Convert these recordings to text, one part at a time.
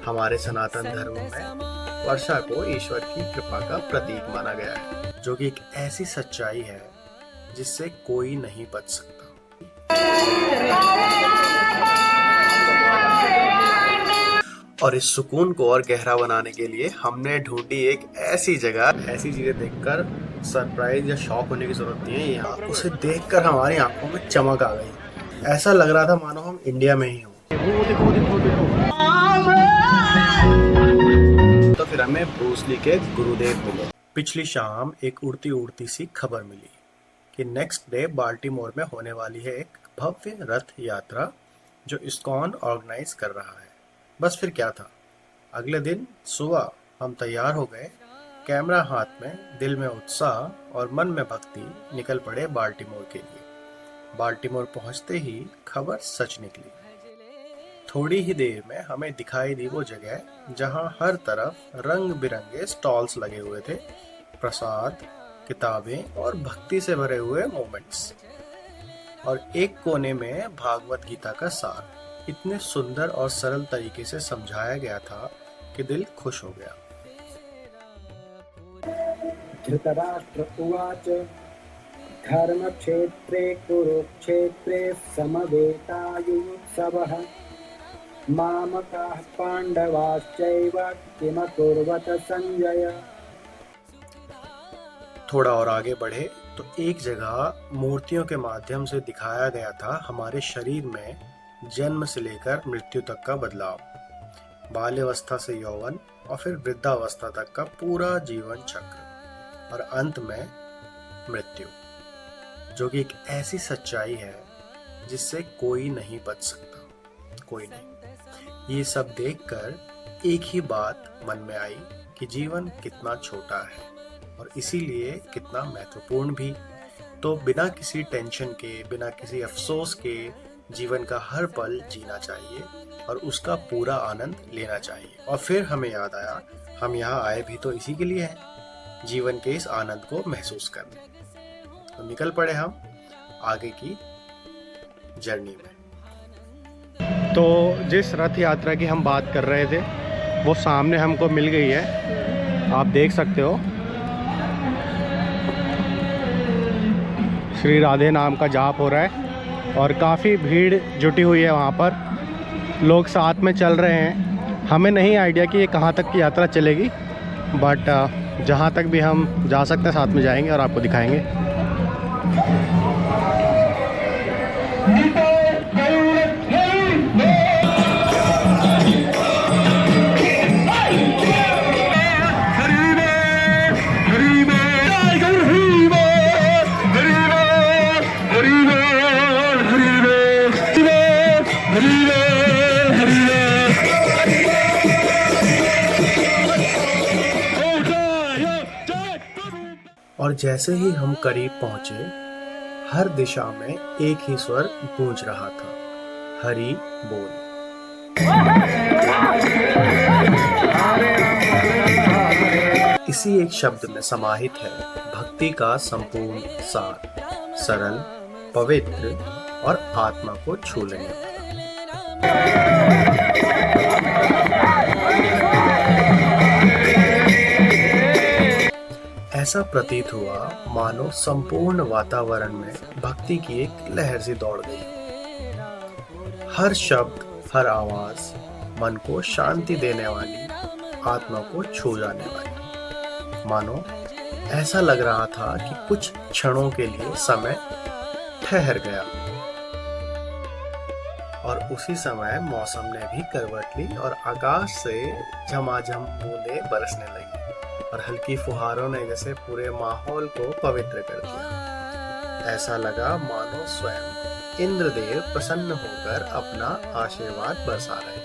हमारे सनातन धर्म में वर्षा को ईश्वर की कृपा का प्रतीक माना गया है, जो कि एक ऐसी सच्चाई है जिससे कोई नहीं बच सकता। और इस सुकून को और गहरा बनाने के लिए हमने ढूंढी एक ऐसी जगह। ऐसी चीजें देखकर सरप्राइज या शॉक होने की जरूरत नहीं है। यहाँ उसे देखकर हमारी आंखों में चमक आ गई। ऐसा लग रहा था मानो हम इंडिया में ही हों। तो फिर हमें ब्रूस ली के गुरुदेव मिले। पिछली शाम एक उड़ती उड़ती सी खबर मिली कि नेक्स्ट डे बाल्टीमोर में होने वाली है एक भव्य रथ यात्रा जो इस्कॉन ऑर्गेनाइज कर रहा है। बस फिर क्या था, अगले दिन सुबह हम तैयार हो गए, कैमरा हाथ में, दिल में उत्साह और मन में भक्ति, निकल पड़े बाल्टीमोर के लिए। बाल्टीमोर पहुंचते ही खबर सच निकली। थोड़ी ही देर में हमें दिखाई दी वो जगह जहां हर तरफ रंग बिरंगे स्टॉल्स लगे हुए थे, प्रसाद, किताबें और भक्ति से भरे हुए मोमेंट्स। और एक कोने में भागवत गीता का सार इतने सुंदर और सरल तरीके से समझाया गया था कि दिल खुश हो गया। धृतराष्ट्र उवाच धर्मक्षेत्रे कुरुक्षेत्रे समवेतायुत्सवः मामकाः पांडवाश्चैव किमकुर्वत संजय। थोड़ा और आगे बढ़े तो एक जगह मूर्तियों के माध्यम से दिखाया गया था हमारे शरीर में जन्म से लेकर मृत्यु तक का बदलाव, बाल्यावस्था से यौवन और फिर वृद्धावस्था तक का पूरा जीवन चक्र, और अंत में मृत्यु, जो कि एक ऐसी सच्चाई है जिससे कोई नहीं बच सकता, कोई नहीं। ये सब देखकर एक ही बात मन में आई कि जीवन कितना छोटा है और इसीलिए कितना महत्वपूर्ण भी। तो बिना किसी टेंशन के, बिना किसी अफसोस के जीवन का हर पल जीना चाहिए और उसका पूरा आनंद लेना चाहिए। और फिर हमें याद आया, हम यहाँ आए भी तो इसी के लिए हैं, जीवन के इस आनंद को महसूस करने। तो निकल पड़े हम आगे की जर्नी में। तो जिस रथ यात्रा की हम बात कर रहे थे वो सामने हमको मिल गई है, आप देख सकते हो। श्री राधे नाम का जाप हो रहा है और काफ़ी भीड़ जुटी हुई है वहाँ पर, लोग साथ में चल रहे हैं। हमें नहीं आइडिया कि ये कहाँ तक की यात्रा चलेगी, बट जहाँ तक भी हम जा सकते हैं साथ में जाएंगे और आपको दिखाएंगे। और जैसे ही हम करीब पहुंचे, हर दिशा में एक ही स्वर गूंज रहा था, हरि बोल। इसी एक शब्द में समाहित है भक्ति का संपूर्ण सार, सरल, पवित्र और आत्मा को छू लेने वाला। ऐसा प्रतीत हुआ मानो संपूर्ण वातावरण में भक्ति की एक लहर सी दौड़ गई। हर शब्द, हर आवाज मन को शांति देने वाली, आत्मा को छू जाने वाली। मानो ऐसा लग रहा था कि कुछ क्षणों के लिए समय ठहर गया। और उसी समय मौसम ने भी करवट ली और आकाश से झमाझम बूंदें बरसने लगी और हल्की फुहारों ने जैसे पूरे माहौल को पवित्र कर दिया। ऐसा लगा मानो स्वयं इंद्रदेव प्रसन्न होकर अपना आशीर्वाद बरसा रहे।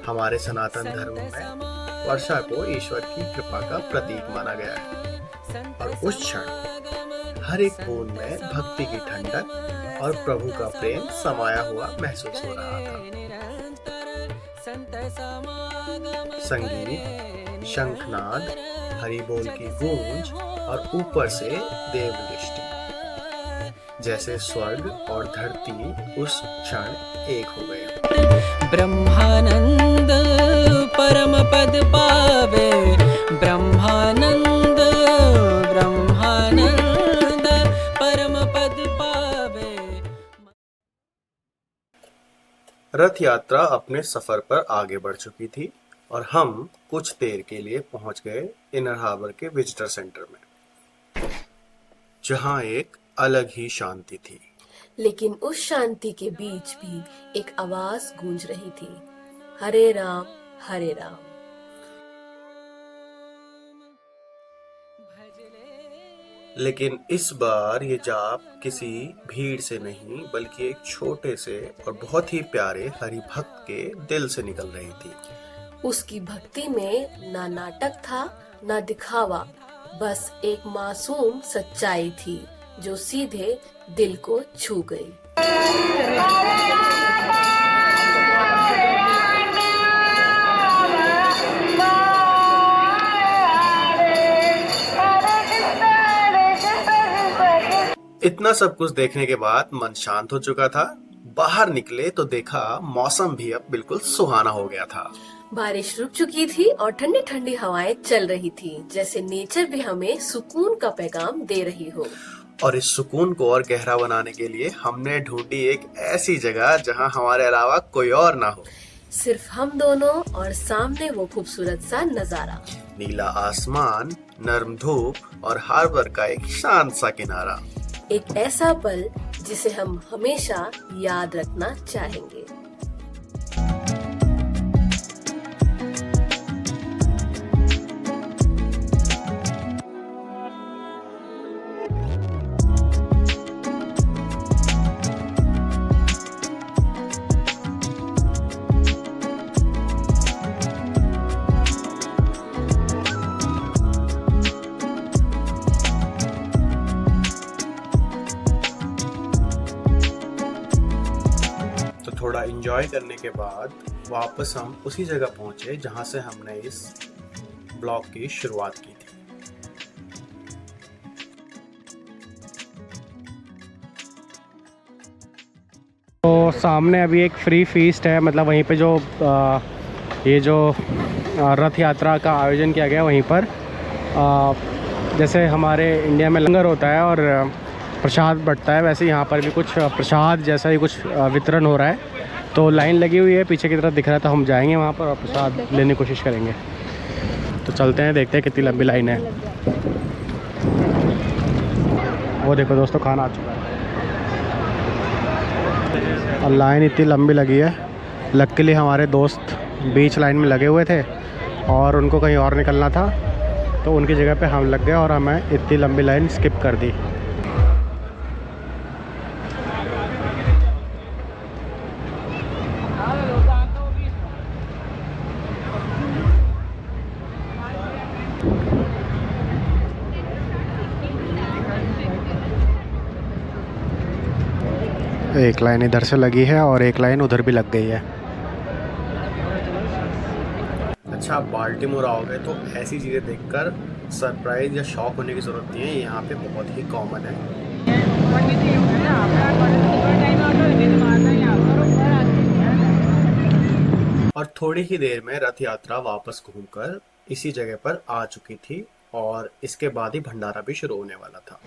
हमारे सनातन धर्म में वर्षा को ईश्वर की कृपा का प्रतीक माना गया है और उस क्षण हर एक बूंद में भक्ति की ठंडक और प्रभु का प्रेम समाया हुआ महसूस हो रहा था। संगीत, शंखनाद, हरि बोल की गूंज और ऊपर से देवदृष्टि, जैसे स्वर्ग और धरती उस क्षण एक हो गए। ब्रह्मानंद रथ यात्रा अपने सफर पर आगे बढ़ चुकी थी और हम कुछ देर के लिए पहुंच गए इनर हार्बर के विजिटर सेंटर में, जहां एक अलग ही शांति थी। लेकिन उस शांति के बीच भी एक आवाज गूंज रही थी, हरे राम हरे राम। लेकिन इस बार ये जाप किसी भीड़ से नहीं बल्कि एक छोटे से और बहुत ही प्यारे हरि भक्त के दिल से निकल रही थी। उसकी भक्ति में ना नाटक था ना दिखावा, बस एक मासूम सच्चाई थी जो सीधे दिल को छू गई। इतना सब कुछ देखने के बाद मन शांत हो चुका था। बाहर निकले तो देखा मौसम भी अब बिल्कुल सुहाना हो गया था। बारिश रुक चुकी थी और ठंडी ठंडी हवाएं चल रही थी, जैसे नेचर भी हमें सुकून का पैगाम दे रही हो। और इस सुकून को और गहरा बनाने के लिए हमने ढूंढी एक ऐसी जगह जहां हमारे अलावा कोई और ना हो, सिर्फ हम दोनों और सामने वो खूबसूरत सा नजारा, नीला आसमान, नर्म धूप और हार्बर का एक शांत सा किनारा। एक ऐसा पल जिसे हम हमेशा याद रखना चाहेंगे। थोड़ा एंजॉय करने के बाद वापस हम उसी जगह पहुंचे जहां से हमने इस ब्लॉग की शुरुआत की थी। तो सामने अभी एक फ्री फीस्ट है, मतलब वहीं पे जो ये जो रथ यात्रा का आयोजन किया गया वहीं पर जैसे हमारे इंडिया में लंगर होता है और प्रसाद बंटता है, वैसे यहाँ पर भी कुछ प्रसाद जैसा ही कुछ वितरण हो रहा है। तो लाइन लगी हुई है पीछे की तरफ दिख रहा है, तो हम जाएंगे वहाँ पर और प्रसाद लेने की कोशिश करेंगे। तो चलते हैं, देखते हैं कितनी लंबी लाइन है। वो देखो दोस्तों, खाना आ चुका है और लाइन इतनी लंबी लगी है। लकीली हमारे दोस्त बीच लाइन में लगे हुए थे और उनको कहीं और निकलना था, तो उनकी जगह पे हम लग गए और हमें इतनी लंबी लाइन स्किप कर दी। एक लाइन इधर से लगी है और एक लाइन उधर भी लग गई है। अच्छा, बाल्टीमोर आओगे तो ऐसी चीज़ें देखकर सरप्राइज या शॉक होने की ज़रूरत नहीं है, यहाँ पे बहुत ही कॉमन है। और थोड़ी ही देर में रथ यात्रा वापस घूमकर इसी जगह पर आ चुकी थी और इसके बाद ही भंडारा भी शुरू होने वाला था।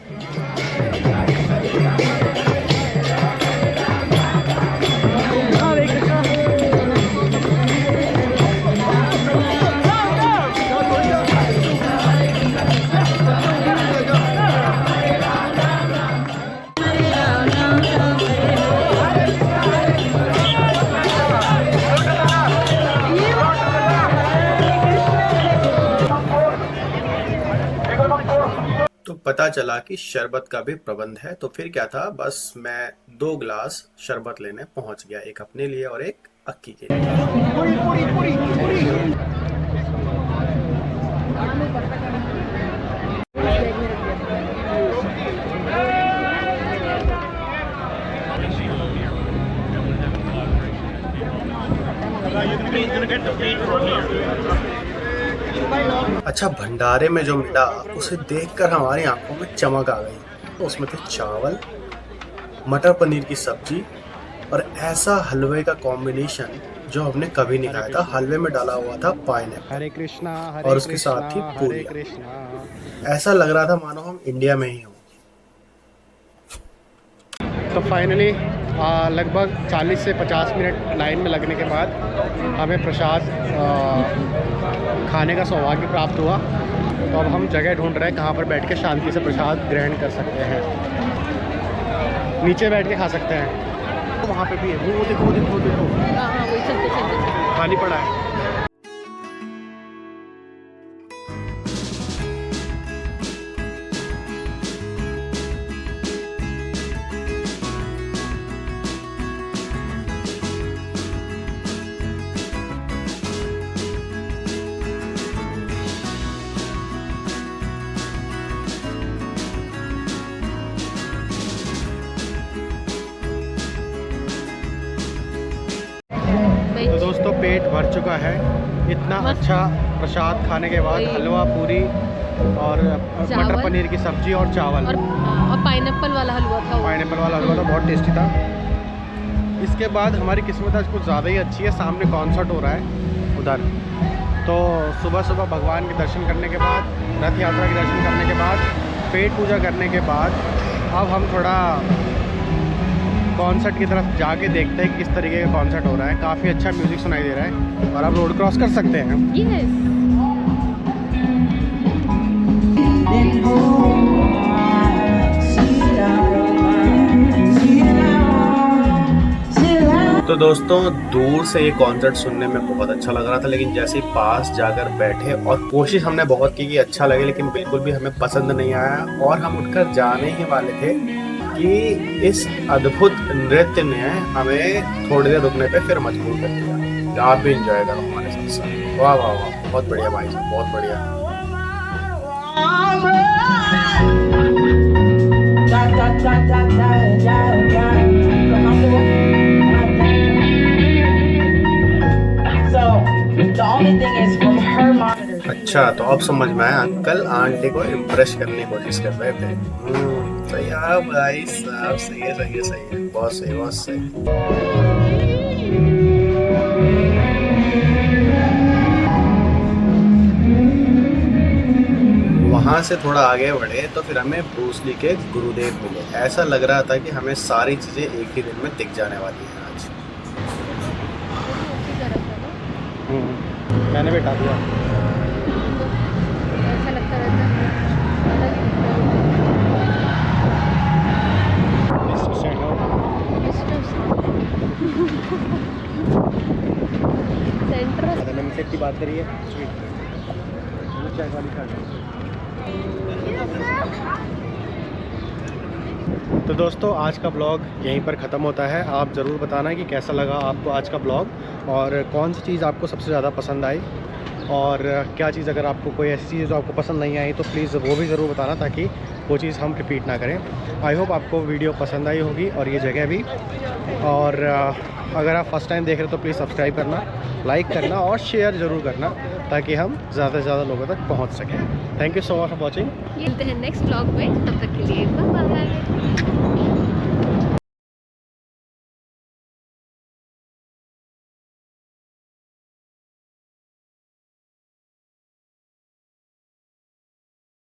तो पता चला कि शरबत का भी प्रबंध है, तो फिर क्या था, बस मैं 2 गिलास शरबत लेने पहुंच गया, एक अपने लिए और एक अक्की के लिए। अच्छा, भंडारे में जो मिला उसे देखकर हमारी आंखों में चमक आ गई। उसमें थे चावल, मटर पनीर की सब्जी और ऐसा हलवे का कॉम्बिनेशन जो हमने कभी नहीं खाया था। हलवे में डाला हुआ था पाइनएप्पल, हरे कृष्णा और उसके साथ ही पूरी। ऐसा लग रहा था मानो हम इंडिया में ही हों। तो फाइनली लगभग 40 से 50 मिनट लाइन में लगने के बाद हमें प्रसाद खाने का सौभाग्य प्राप्त हुआ। तो अब हम जगह ढूंढ रहे हैं कहाँ पर बैठ के शांति से प्रसाद ग्रहण कर सकते हैं। नीचे बैठ के खा सकते हैं। तो वहाँ पे भी है, वो देखो खाली पड़ा है। तो दोस्तों पेट भर चुका है। इतना अच्छा प्रसाद खाने के बाद हलवा पूरी और मटर पनीर की सब्जी और चावल और पाइनएप्पल वाला हलवा था। पाइनएप्पल वाला हलवा तो बहुत टेस्टी था। इसके बाद हमारी किस्मत आज कुछ ज़्यादा ही अच्छी है। सामने कॉन्सर्ट हो रहा है उधर। तो सुबह सुबह भगवान के दर्शन करने के बाद, रथ यात्रा के दर्शन करने के बाद, पेट पूजा करने के बाद अब हम थोड़ा कॉन्सर्ट की तरफ जाके देखते हैं कि किस तरीके का कॉन्सर्ट हो रहा है। काफ़ी अच्छा म्यूज़िक सुनाई दे रहा है और आप रोड क्रॉस कर सकते हैं। तो दोस्तों दूर से ये कॉन्सर्ट सुनने में बहुत अच्छा लग रहा था, लेकिन जैसे ही पास जाकर बैठे और कोशिश हमने बहुत की कि अच्छा लगे, लेकिन बिल्कुल भी हमें पसंद नहीं आया। और हम उठकर जाने ही वाले थे कि इस अद्भुत नृत्य ने हमें थोड़ी देर रुकने पे फिर मजबूर कर दिया। आप भी इंजॉय करो हमारे साथ। वाह वाह वाह, बहुत बढ़िया भाई साहब, बहुत बढ़िया। अच्छा, तो अब समझ में आया, अंकल आंटी को इम्प्रेस करने की कोशिश कर रहे थे। सही है भाई साहब, सही है सही है सही है, बहुत सही बहुत सही। वहाँ से थोड़ा आगे बढ़े तो फिर हमें ब्रूस ली के गुरुदेव मिले। ऐसा लग रहा था कि हमें सारी चीज़ें एक ही दिन में दिख जाने वाली हैं आज। मैंने बैठा दिया। ऐसा लगता रहता है। मैंने सेट की बात करी है। तो दोस्तों आज का ब्लॉग यहीं पर ख़त्म होता है। आप ज़रूर बताना कि कैसा लगा आपको आज का ब्लॉग और कौन सी चीज़ आपको सबसे ज़्यादा पसंद आई, और क्या चीज़ अगर आपको कोई ऐसी चीज़ जो आपको पसंद नहीं आई तो प्लीज़ वो भी ज़रूर बताना, ताकि वो चीज़ हम रिपीट ना करें। आई होप आपको वीडियो पसंद आई होगी और ये जगह भी। और अगर आप फर्स्ट टाइम देख रहे हो तो प्लीज़ सब्सक्राइब करना, लाइक करना और शेयर ज़रूर करना, ताकि हम ज़्यादा से ज़्यादा लोगों तक पहुँच सकें। Thank you so much for watching. मिलते हैं नेक्स्ट ब्लॉग में, तब तक के लिए